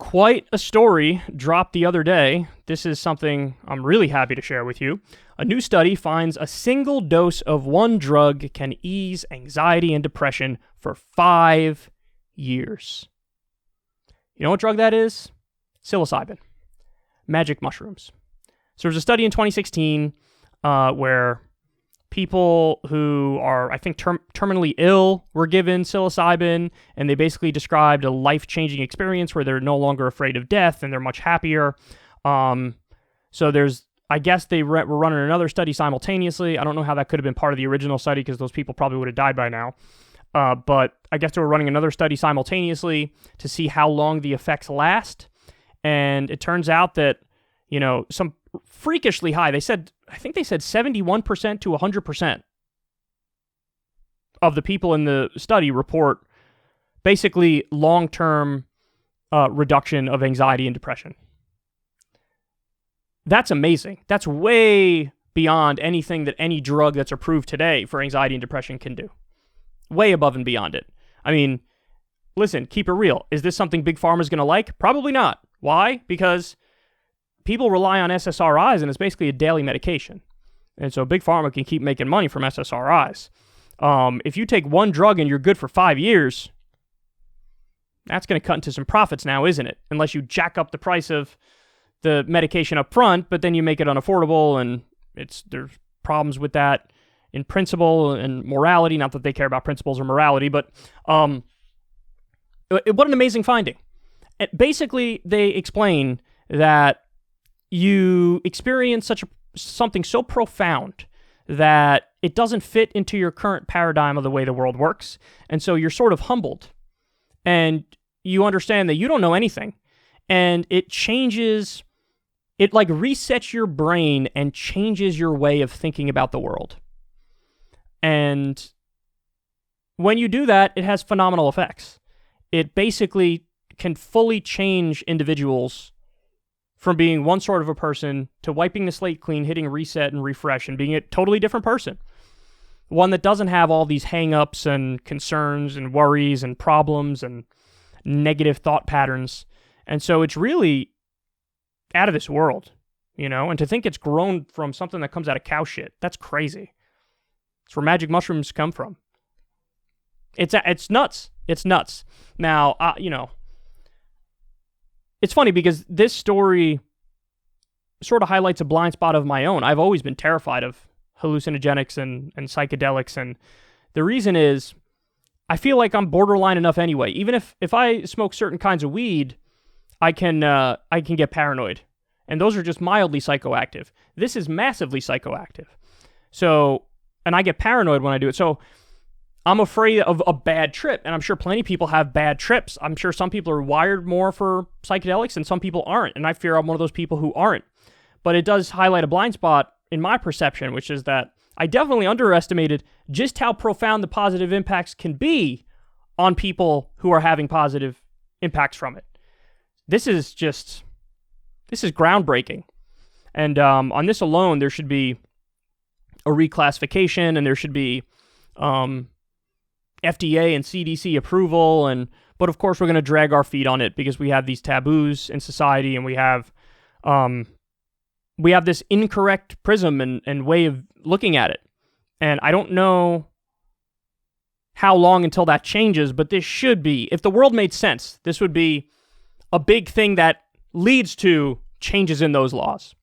Quite a story dropped the other day. This is something I'm really happy to share with you. A new study finds a single dose of one drug can ease anxiety and depression for 5 years. You know what drug that is? Psilocybin. Magic mushrooms. So there's a study in 2016 where people who are, I think, terminally ill were given psilocybin, and they basically described a life-changing experience where they're no longer afraid of death and they're much happier. So there's, I guess they were running another study simultaneously. I don't know how that could have been part of the original study because those people probably would have died by now. But I guess they were running another study simultaneously to see how long the effects last. And it turns out that, some freakishly high, I think they said 71% to 100% of the people in the study report basically long-term reduction of anxiety and depression. That's amazing. That's way beyond anything that any drug that's approved today for anxiety and depression can do. Way above and beyond it. I mean, listen, keep it real. Is this something Big Pharma is going to like? Probably not. Why? Because people rely on SSRIs, and it's basically a daily medication. And so Big Pharma can keep making money from SSRIs. If you take one drug and you're good for 5 years, that's going to cut into some profits now, isn't it? Unless you jack up the price of the medication up front, but then you make it unaffordable, and there's problems with that in principle and morality. Not that they care about principles or morality, but what an amazing finding. Basically, they explain that you experience something so profound that it doesn't fit into your current paradigm of the way the world works, and so you're sort of humbled, and you understand that you don't know anything, and it changes, it like resets your brain and changes your way of thinking about the world. And when you do that, it has phenomenal effects. It basically can fully change individuals from being one sort of a person to wiping the slate clean, hitting reset and refresh, and being a totally different person. One that doesn't have all these hang-ups and concerns and worries and problems and negative thought patterns. And so it's really out of this world, and to think it's grown from something that comes out of cow shit, that's crazy. It's where magic mushrooms come from. It's nuts. It's nuts. Now, it's funny because this story sort of highlights a blind spot of my own. I've always been terrified of hallucinogenics and psychedelics, and the reason is I feel like I'm borderline enough anyway. Even if I smoke certain kinds of weed, I can get paranoid, and those are just mildly psychoactive. This is massively psychoactive. So, and I get paranoid when I do it. So I'm afraid of a bad trip, and I'm sure plenty of people have bad trips. I'm sure some people are wired more for psychedelics and some people aren't, and I fear I'm one of those people who aren't. But it does highlight a blind spot in my perception, which is that I definitely underestimated just how profound the positive impacts can be on people who are having positive impacts from it. This is groundbreaking. And on this alone, there should be a reclassification, and there should be FDA and CDC approval, but of course we're going to drag our feet on it because we have these taboos in society, and we have this incorrect prism and way of looking at it. And I don't know how long until that changes, but this should be, if the world made sense, this would be a big thing that leads to changes in those laws.